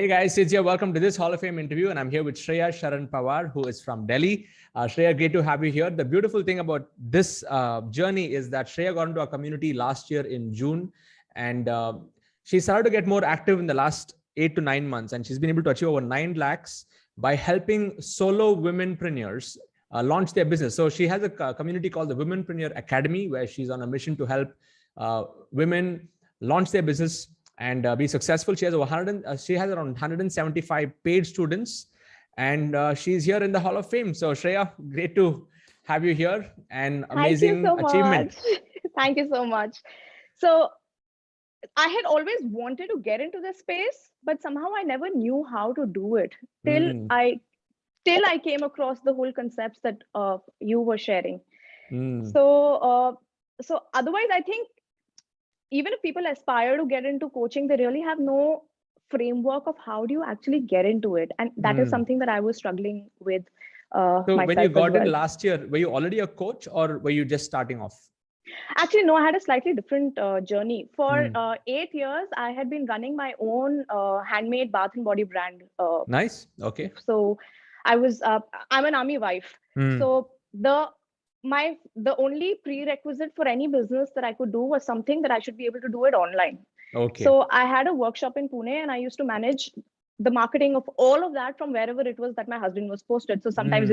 Hey guys, it's here. Welcome to this Hall of Fame interview. And I'm here with Shreya Sharan Pawar, who is from Delhi. Shreya, great to have you here. The beautiful thing about this journey is that Shreya got into our community last year in June. And she started to get more active in the last 8 to 9 months. And she's been able to achieve over 9 lakhs by helping solo womenpreneurs launch their business. So she has a community called the Womanpreneur Academy, where she's on a mission to help women launch their business and be successful. She has she has around 175 paid students, and she's here in the Hall of Fame. So Shreya, great to have you here, and amazing achievement. Thank you so much. So I had always wanted to get into this space, but somehow I never knew how to do it till I came across the whole concepts that you were sharing. So otherwise, I think even if people aspire to get into coaching, they really have no framework of how do you actually get into it. And that is something that I was struggling with so when you got in last year, were you already a coach or were you just starting off? Actually, no, I had a slightly different journey. For 8 years, I had been running my own handmade bath and body brand. Nice. Okay. So I'm an army wife. So the only prerequisite for any business that I could do was something that I should be able to do it online. Okay. So I had a workshop in Pune, and I used to manage the marketing of all of that from wherever it was that my husband was posted. So sometimes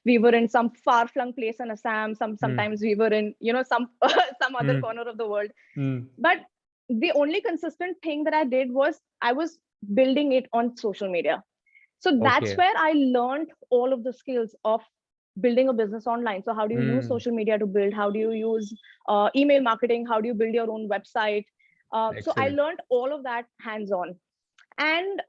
we were in some far-flung place in Assam. Sometimes we were in some other corner of the world. But the only consistent thing that I did was I was building it on social media. So that's where I learned all of the skills of building a business online. So how do you use social media to build? How do you use email marketing? How do you build your own website? So I learned all of that hands-on. And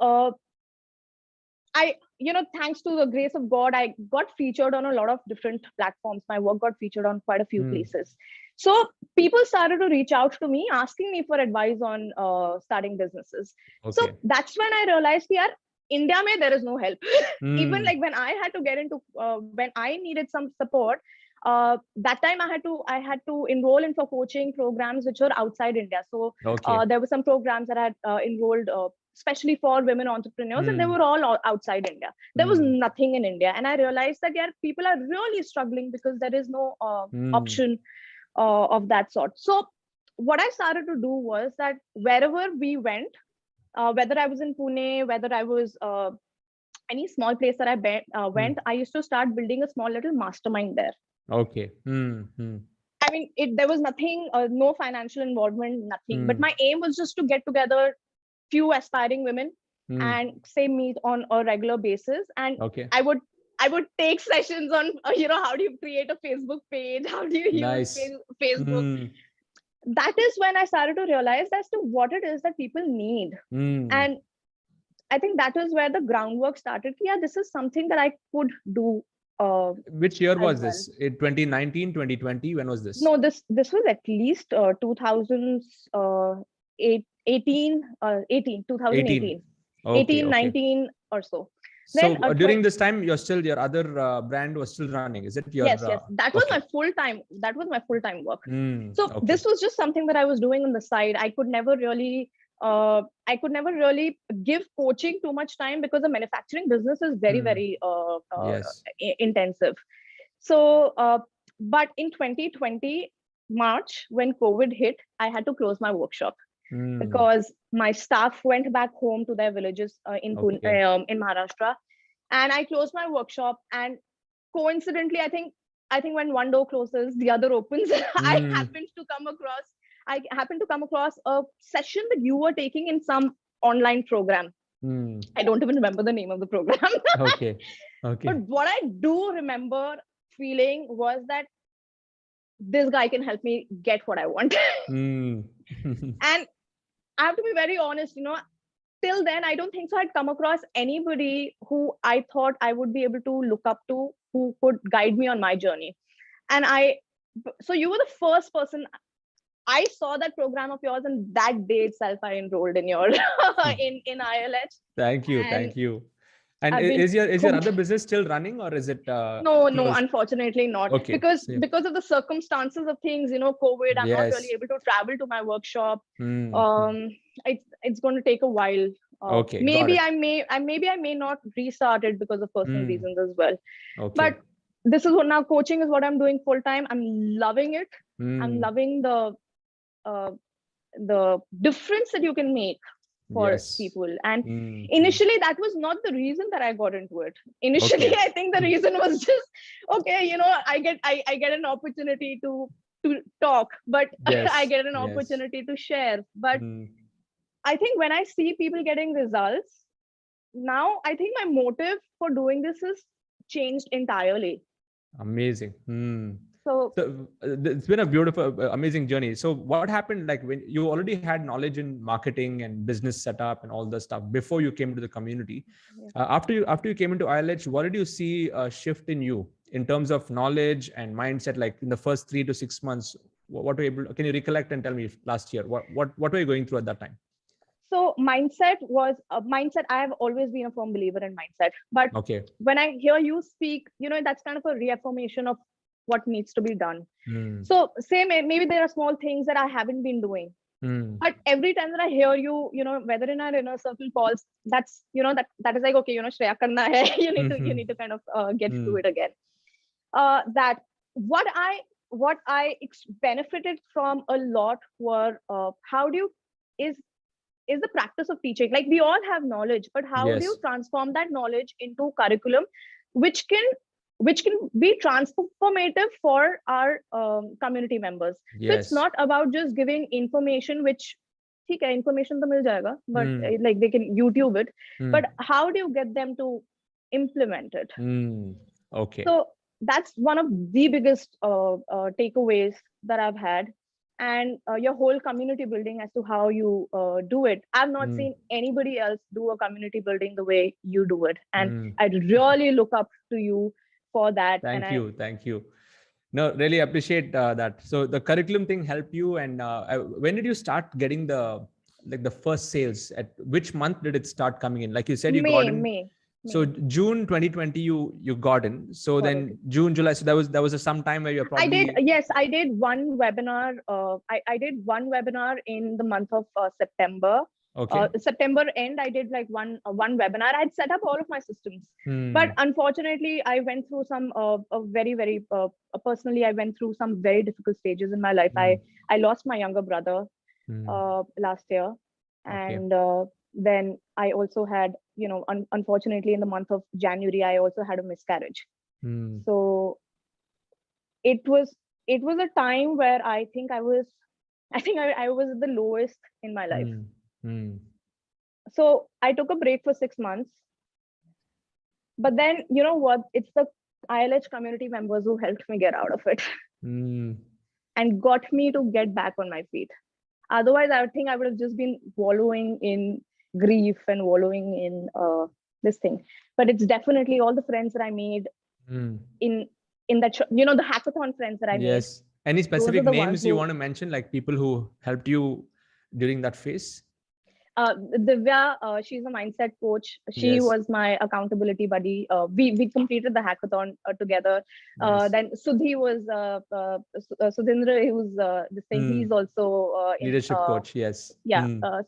thanks to the grace of God, I got featured on a lot of different platforms. My work got featured on quite a few places. So people started to reach out to me, asking me for advice on starting businesses. So that's when I realized, India mein there is no help. Even like when I had to get into, when I needed some support, that time I had to enroll in for coaching programs which were outside India. So there were some programs that I had enrolled, especially for women entrepreneurs, and they were all outside India. There was nothing in India. And I realized that people are really struggling because there is no option of that sort. So what I started to do was that wherever we went, whether I was in Pune, whether I was any small place that I went, I used to start building a small little mastermind there. Okay. I mean, there was nothing, no financial involvement, nothing. But my aim was just to get together few aspiring women and say meet on a regular basis. And I would take sessions on, how do you create a Facebook page? How do you use Facebook? That is when I started to realize as to what it is that people need. And I think that is where the groundwork started. Yeah, this is something that I could do. Which year was this? In 2019, 2020? When was this? No, this was at least 2018. 19 or so. So then, during this time, your other brand was still running. Is it your? Yes. That was my full time. That was my full time work. So this was just something that I was doing on the side. I could never really give coaching too much time because the manufacturing business is very, very intensive. So, but in 2020 March, when COVID hit, I had to close my workshop. Because my staff went back home to their villages in Maharashtra, and I closed my workshop. And coincidentally, I think when one door closes, the other opens. I happened to come across a session that you were taking in some online program. I don't even remember the name of the program. But what I do remember feeling was that this guy can help me get what I want. And I have to be very honest, till then, I don't think so I'd come across anybody who I thought I would be able to look up to, who could guide me on my journey. And so you were the first person. I saw that program of yours, and that day itself, I enrolled in your, in ILH. Thank you. And is your other business still running, or is it? No, unfortunately not. Because of the circumstances of things, COVID, I'm not really able to travel to my workshop. It's going to take a while Okay, got Maybe it. I may not restart it because of personal reasons as well. Okay. But this is what now coaching is what I'm doing full time. I'm loving it. I'm loving the difference that you can make for people. And initially that was not the reason that I got into it. Initially, I think the reason was just, okay, you know, I get an opportunity to talk, but I get an opportunity to share. But I think when I see people getting results, now I think my motive for doing this is changed entirely. Amazing. So it's been a beautiful, amazing journey. So what happened, like when you already had knowledge in marketing and business setup and all the stuff before you came to the community, after you came into ILH, what did you see a shift in you in terms of knowledge and mindset? Like in the first 3 to 6 months, what were you able, can you recollect and tell me last year, what were you going through at that time? So mindset was a mindset. I have always been a firm believer in mindset, but when I hear you speak, you know, that's kind of a reaffirmation of what needs to be done. So same, maybe there are small things that I haven't been doing, but every time that I hear you, you know, whether in our inner circle calls, that's, you know, that is like, okay, you know, Shreya karna hai. You need to kind of get through it again. That what I benefited from a lot were how do you is the practice of teaching. Like we all have knowledge, but how do you transform that knowledge into curriculum which can be transformative for our community members? So it's not about just giving information, which information to mil jayega, but like they can YouTube it, but how do you get them to implement it? So that's one of the biggest takeaways that I've had. And your whole community building as to how you do it. I've not seen anybody else do a community building the way you do it. And I'd really look up to you for that. Thank you. No, really appreciate that. So the curriculum thing helped you. And when did you start getting the first sales? At which month did it start coming in? Like you said, you got in May. So June 2020, you got in. So then June, July. So there was some time where you're probably. I did one webinar. I did one webinar in the month of September. September end, I did like one webinar. I'd set up all of my systems, but unfortunately, I went through some very personally. I went through some very difficult stages in my life. I lost my younger brother last year, and then I also had, you know, unfortunately in the month of January, I also had a miscarriage. So it was a time where I think I was at the lowest in my life. So I took a break for 6 months, but then, you know what, it's the ILH community members who helped me get out of it and got me to get back on my feet. Otherwise, I would think I would have just been wallowing in grief and wallowing in this thing. But it's definitely all the friends that I made in that, you know, the hackathon friends that I made. Any specific names you want to mention, like people who helped you during that phase? Divya, she's a mindset coach. She was my accountability buddy. We completed the hackathon together. Then Sudhi was Sudhindra, who's this thing. He's also leadership coach.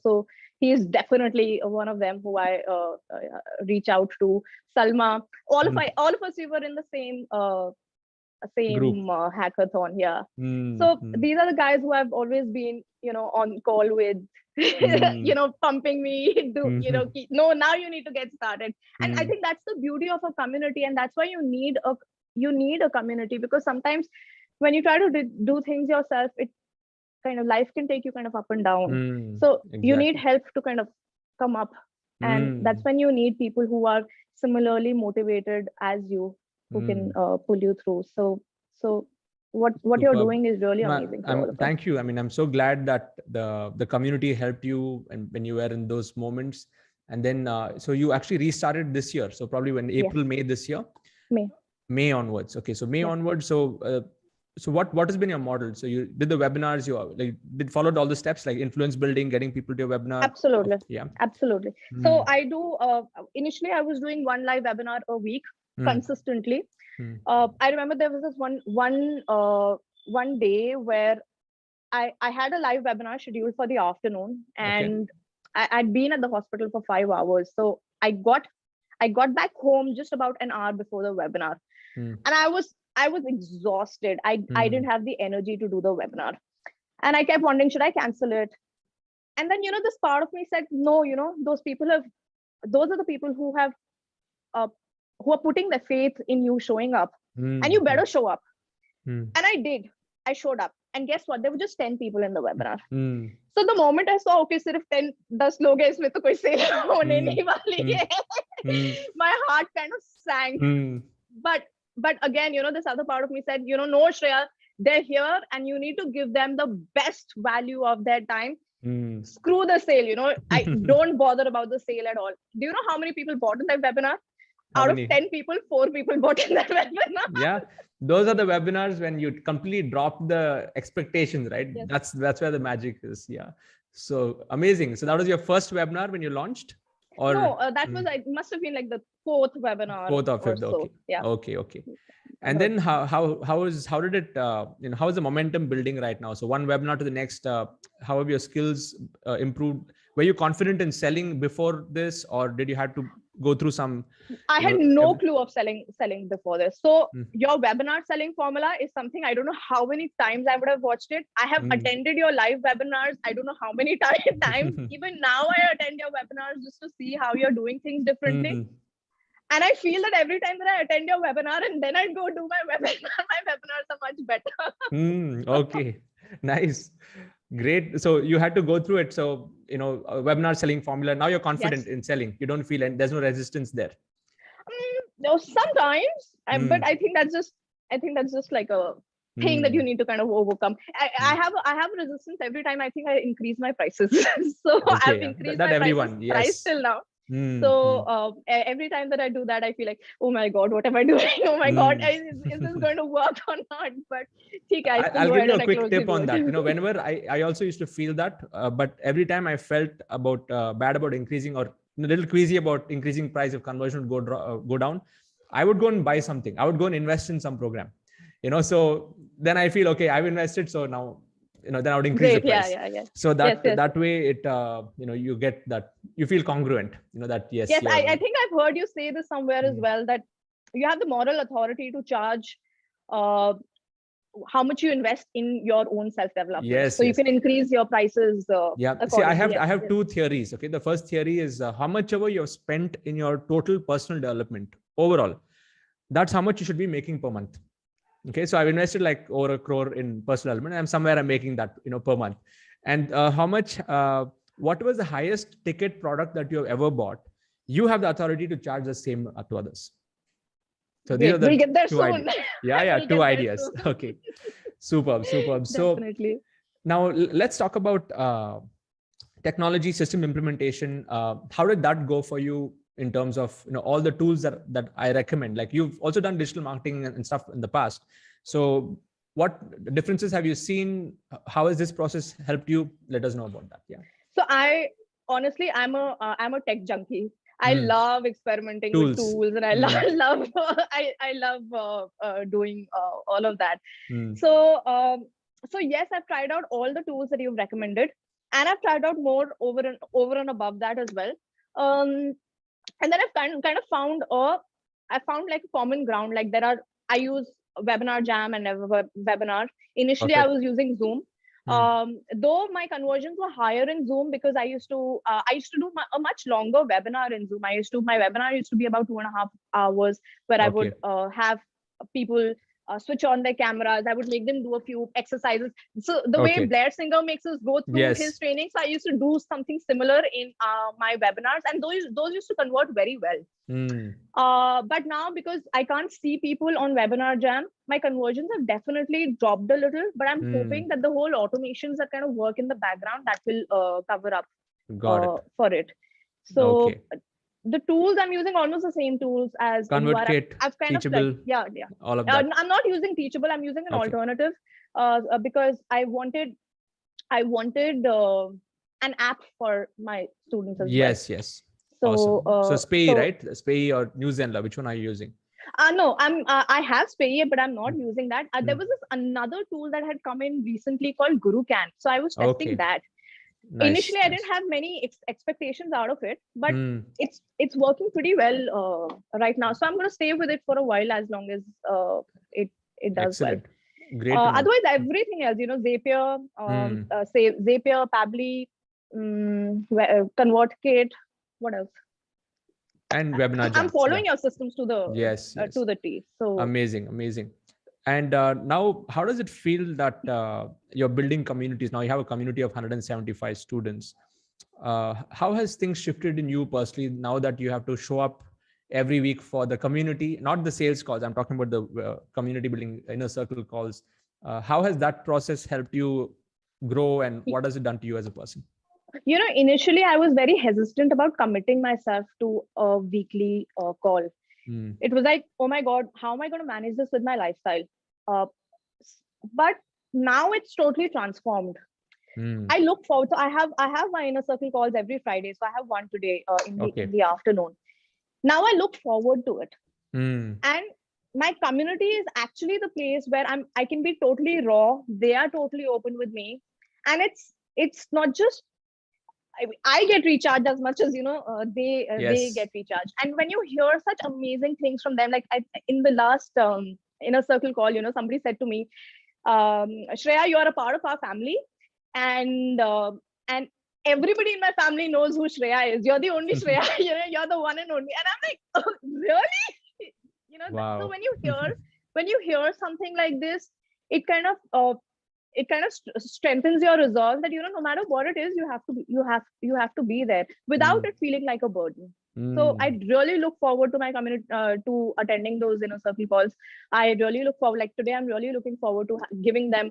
So he is definitely one of them who I reach out to. Salma, all of us, we were in the same hackathon. So these are the guys who I've always been, you know, on call with. You know, pumping me, you know, now you need to get started. And I think that's the beauty of a community, and that's why you need a community, because sometimes when you try to do things yourself, it kind of, life can take you kind of up and down. So you need help to kind of come up, and that's when you need people who are similarly motivated as you, who can pull you through. So what you're doing is really amazing. Thank you. I mean, I'm so glad that the community helped you, and when you were in those moments. And then so you actually restarted this year. So probably when April, May this year. May onwards. Okay, so May onwards. So so what has been your model? So you did the webinars. You followed all the steps, like influence building, getting people to your webinar. Absolutely. Absolutely. So I do. Initially, I was doing one live webinar a week consistently. I remember there was this one day where I had a live webinar scheduled for the afternoon, and I'd been at the hospital for 5 hours. So I got back home just about an hour before the webinar. And I was exhausted. I didn't have the energy to do the webinar. And I kept wondering, should I cancel it? And then, this part of me said, no, those are the people who are putting their faith in you showing up, and you better show up. And I did. I showed up. And guess what? There were just 10 people in the webinar. So the moment I saw, okay, sirf 10 log hai, isme to koi sale hone nahi wali hai, my heart kind of sank. But again, this other part of me said, no, Shreya, they're here and you need to give them the best value of their time. Screw the sale, I don't bother about the sale at all. Do you know how many people bought in that webinar? Out of 10 people, 4 people bought in that webinar. Yeah, those are the webinars when you completely drop the expectations, right? Yes. That's where the magic is. Yeah. So amazing. So that was your first webinar when you launched? Or no, that was, it must have been like the 4th webinar. 4th or 5th. So. Okay. Yeah. Okay. And then how did it, how is the momentum building right now? So one webinar to the next, how have your skills improved? Were you confident in selling before this, or did you have to go through some? I had no clue of selling before this. So your webinar selling formula is something, I don't know how many times I would have watched it. I have attended your live webinars. I don't know how many times. Even now I attend your webinars just to see how you're doing things differently. And I feel that every time that I attend your webinar and then I go do my webinar, my webinars are much better. Okay, nice. Great. So you had to go through it. So, a webinar selling formula. Now you're confident in selling. You don't feel, and there's no resistance there. No, sometimes, but I think that's just like a thing that you need to kind of overcome. I have resistance every time I think I increase my prices. So I've increased my price till now. So every time that I do that, I feel like, oh my God, what am I doing? Oh my God, is this going to work or not? But I'll give you a quick tip on that. Whenever I also used to feel that, but every time I felt bad about increasing, or a little queasy about increasing price if conversion would go down, I would go and buy something. I would go and invest in some program. So then I feel, okay, I've invested, so now then I would increase the price. Yeah. So that way it, you get that, you feel congruent, that yes. Yes, I think I've heard you say this somewhere as well, that you have the moral authority to charge how much you invest in your own self-development. Yes. So you can increase your prices. See, I have 2 theories. Okay. The first theory is how much ever you've spent in your total personal development overall, that's how much you should be making per month. Okay, so I've invested like over 1 crore in personal development. I'm making that, per month. And how much, what was the highest ticket product that you have ever bought? You have the authority to charge the same to others. So these are the we'll get there 2 soon. ideas. Yeah, we'll 2 ideas. Okay, superb. Definitely. So now let's talk about technology system implementation. How did that go for you in terms of all the tools that I recommend? Like, you've also done digital marketing and stuff in the past. So what differences have you seen? How has this process helped you? Let us know about that. Yeah. So I'm a tech junkie. I love experimenting with tools, and I love doing all of that. So yes, I've tried out all the tools that you've recommended, and I've tried out more over and above that as well. And then I've kind of found like a common ground. Like I use Webinar Jam and Webinar. Initially, I was using Zoom. Though my conversions were higher in Zoom, because I used to do a much longer webinar in Zoom. My webinar used to be about 2.5 hours, where I would have people switch on their cameras. I would make them do a few exercises. So the way Blair Singer makes us go through his training, so I used to do something similar in my webinars, and those used to convert very well. But now, because I can't see people on Webinar Jam, my conversions have definitely dropped a little. But I'm hoping that the whole automations that kind of work in the background, that will cover up for it. So the tools I'm using, almost the same tools as ConvertKit, I've kind Teachable, of like, all of that. I'm not using Teachable. I'm using an alternative because I wanted an app for my students as well. Yes. So awesome. So Spay, right? Spay or Newsendler, which one are you using? No, I have Spay, but I'm not using that. There was another tool that had come in recently called GuruCan. So I was testing that. Initially I didn't have many expectations out of it, but it's working pretty well right now. So I'm going to stay with it for a while, as long as it does Excellent. well. Great. Otherwise, everything else, Zapier, Zapier, Pabbly, ConvertKit, what else? And webinar. I'm following your systems to the to the T. So amazing. And now, how does it feel that you're building communities? Now you have a community of 175 students. How has things shifted in you personally now that you have to show up every week for the community, not the sales calls? I'm talking about the community building, inner circle calls. How has that process helped you grow, and what has it done to you as a person? Initially I was very hesitant about committing myself to a weekly call. It was like, oh my God, how am I going to manage this with my lifestyle? But now it's totally transformed. I look forward to, I have my inner circle calls every Friday. So I have one today in the afternoon. Now I look forward to it. And my community is actually the place where I can be totally raw. They are totally open with me. And it's not just, I get recharged as much as they get recharged. And when you hear such amazing things from them, like in the last inner circle call, somebody said to me, Shreya, you are a part of our family, and everybody in my family knows who Shreya is. You're the only Shreya. You're the one and only. And I'm like, oh, really? Wow. So when you hear something like this, it kind of strengthens your resolve that no matter what it is, you have to be there without it feeling like a burden. So I really look forward to my community to attending those inner circle calls. I really look forward, like today I'm really looking forward to giving them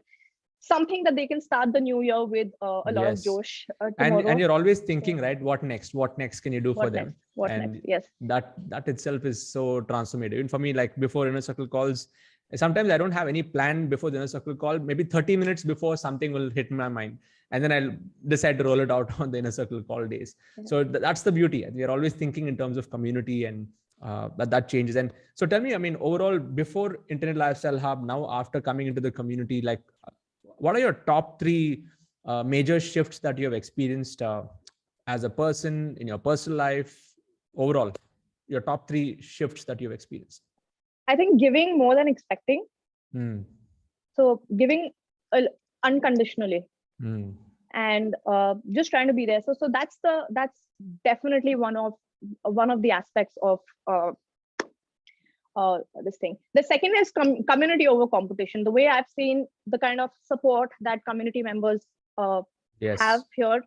something that they can start the new year with a lot of josh tomorrow. And you're always thinking, right, what next can you do for them? What next? Yes, that itself is so transformative. And for me, like before inner circle calls, sometimes I don't have any plan before the inner circle call. Maybe 30 minutes before, something will hit my mind, and then I'll decide to roll it out on the inner circle call days. So that's the beauty. We are always thinking in terms of community, and that changes. And so tell me, I mean, overall, before Internet Lifestyle Hub, now after coming into the community, like what are your top 3 major shifts that you have experienced as a person in your personal life? Overall, your top 3 shifts that you've experienced. I think giving more than expecting. So giving unconditionally, and just trying to be there. So that's definitely one of the aspects of this thing. The second is community over competition. The way I've seen the kind of support that community members have here.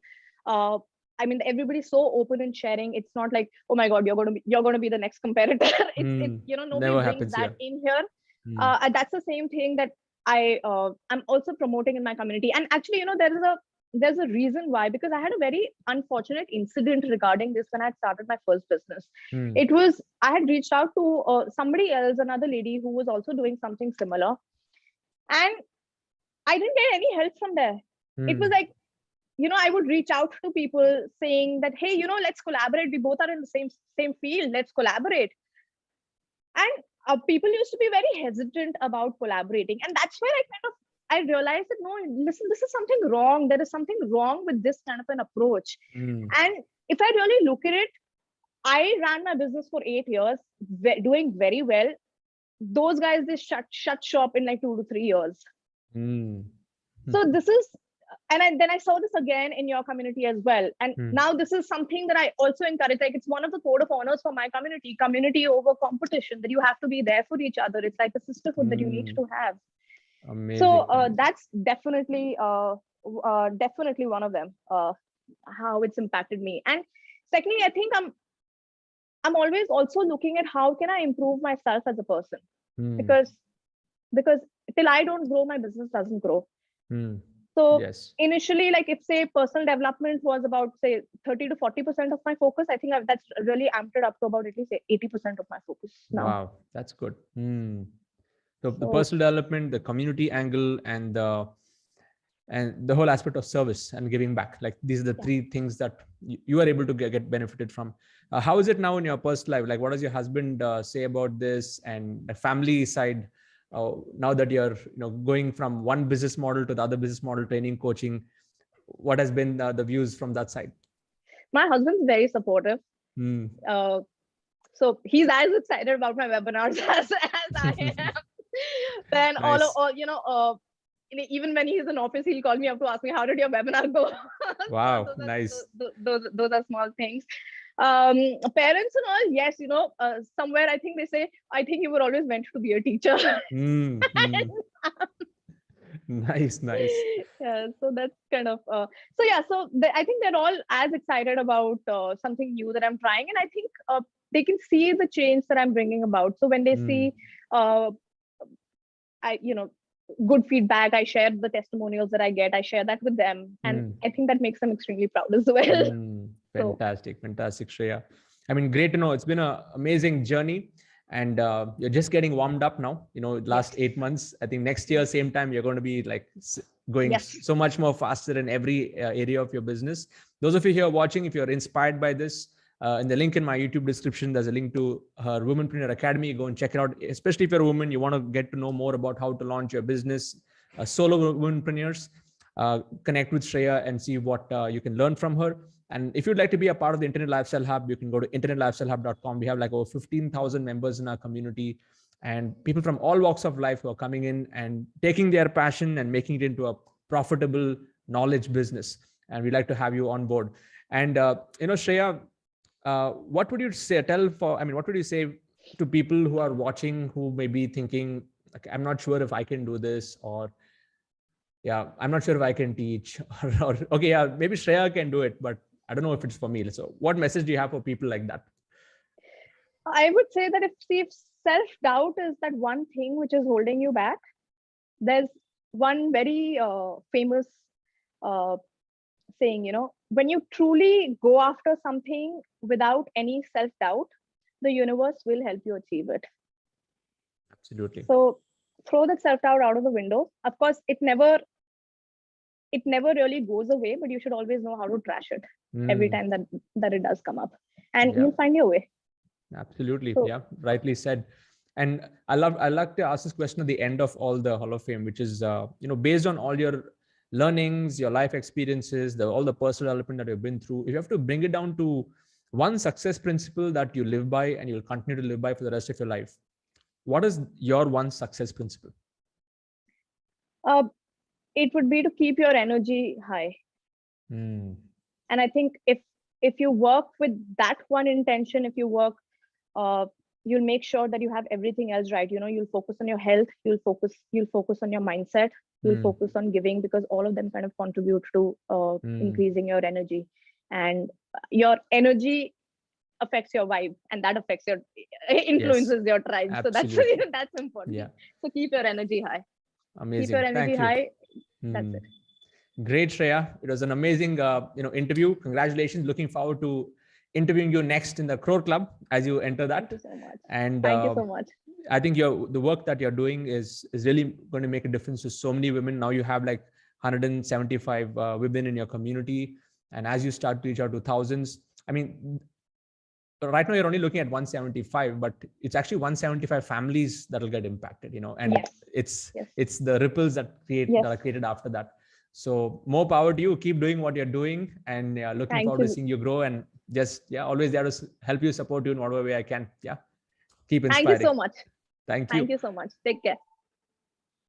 I mean, everybody's so open and sharing. It's not like, oh my God, you're going to be the next competitor. It's nobody brings that in here. And that's the same thing that I'm also promoting in my community. And actually, there's a reason why, because I had a very unfortunate incident regarding this when I started my first business. It was, I had reached out to somebody else, another lady who was also doing something similar. And I didn't get any help from there. It was like, I would reach out to people saying that, hey, let's collaborate. We both are in the same field. Let's collaborate. And people used to be very hesitant about collaborating. And that's where I realized that, no, listen, this is something wrong. There is something wrong with this kind of an approach. And if I really look at it, I ran my business for 8 years, doing very well. Those guys, they shut shop in like 2 to 3 years. So this is, and then I saw this again in your community as well. And now this is something that I also encourage. Like, it's one of the code of honors for my community over competition, that you have to be there for each other. It's like a sisterhood that you need to have. Amazing. So that's definitely one of them, how it's impacted me. And secondly, I think I'm always also looking at how can I improve myself as a person, because till I don't grow, my business doesn't grow. So initially, like if say personal development was about say 30 to 40% of my focus, I think that's really amped it up to about at least 80% of my focus now. Wow, that's good. So the personal development, the community angle, and the whole aspect of service and giving back, like these are the 3 things that you are able to get benefited from. How is it now in your personal life? Like, what does your husband say about this, and the family side? Now that you're going from one business model to the other business model, training, coaching, what has been the views from that side? My husband's very supportive. So he's as excited about my webinars as I am. Then Nice. even when he's in office, he'll call me up to ask me, how did your webinar go? Wow, So nice. those are small things. Parents and all, yes, somewhere I think they say, I think you were always meant to be a teacher. Nice. Yeah, so that's kind of I think they're all as excited about something new that I'm trying, and I think they can see the change that I'm bringing about. So when they see good feedback, I share the testimonials that I get, I share that with them, and I think that makes them extremely proud as well. Fantastic, Shreya. I mean, great to know. It's been an amazing journey, and you're just getting warmed up now. Last 8 months. I think next year, same time, you're going to be like going so much more faster in every area of your business. Those of you here watching, if you're inspired by this, in the link in my YouTube description, there's a link to her Womanpreneur Academy. Go and check it out. Especially if you're a woman, you want to get to know more about how to launch your business. Solo womanpreneurs, connect with Shreya and see what you can learn from her. And if you'd like to be a part of the Internet Lifestyle Hub, you can go to internetlifestylehub.com. We have like over 15,000 members in our community, and people from all walks of life who are coming in and taking their passion and making it into a profitable knowledge business. And we'd like to have you on board. And Shreya, what would you say? What would you say to people who are watching, who may be thinking, okay, I'm not sure if I can do this, or I'm not sure if I can teach, or okay, maybe Shreya can do it, but I don't know if it's for me. So what message do you have for people like that? I would say that if self-doubt is that one thing which is holding you back, there's one very famous saying, when you truly go after something without any self-doubt, the universe will help you achieve it. Absolutely. So throw that self-doubt out of the window. Of course, it never really goes away, but you should always know how to trash it every time that it does come up, and you'll find your way. Absolutely. So, rightly said. And I like to ask this question at the end of all the Hall of Fame, which is, based on all your learnings, your life experiences, all the personal development that you've been through, if you have to bring it down to one success principle that you live by and you'll continue to live by for the rest of your life, what is your one success principle? It would be to keep your energy high. And I think if you work with that one intention, if you work, you'll make sure that you have everything else right. You'll focus on your health, you'll focus on your mindset, you'll focus on giving, because all of them kind of contribute to increasing your energy. And your energy affects your vibe, and that affects your influences your tribe. Absolutely. So that's important. So keep your energy high. Amazing. Keep your energy high. That's it. Great, Shreya. It was an amazing interview. Congratulations. Looking forward to interviewing you next in the Crore Club as you enter that. Thank you so much. And thank you so much. I think the work that you're doing is really going to make a difference to so many women. Now you have like 175 women in your community, and as you start to reach out to thousands, I mean, right now you're only looking at 175, but it's actually 175 families that will get impacted, and it's the ripples that are created after that. So more power to you. Keep doing what you're doing, and looking forward to seeing you grow, and just always there to help you, support you in whatever way I can. Keep inspiring. Thank you so much. Thank you. Thank you so much. Take care.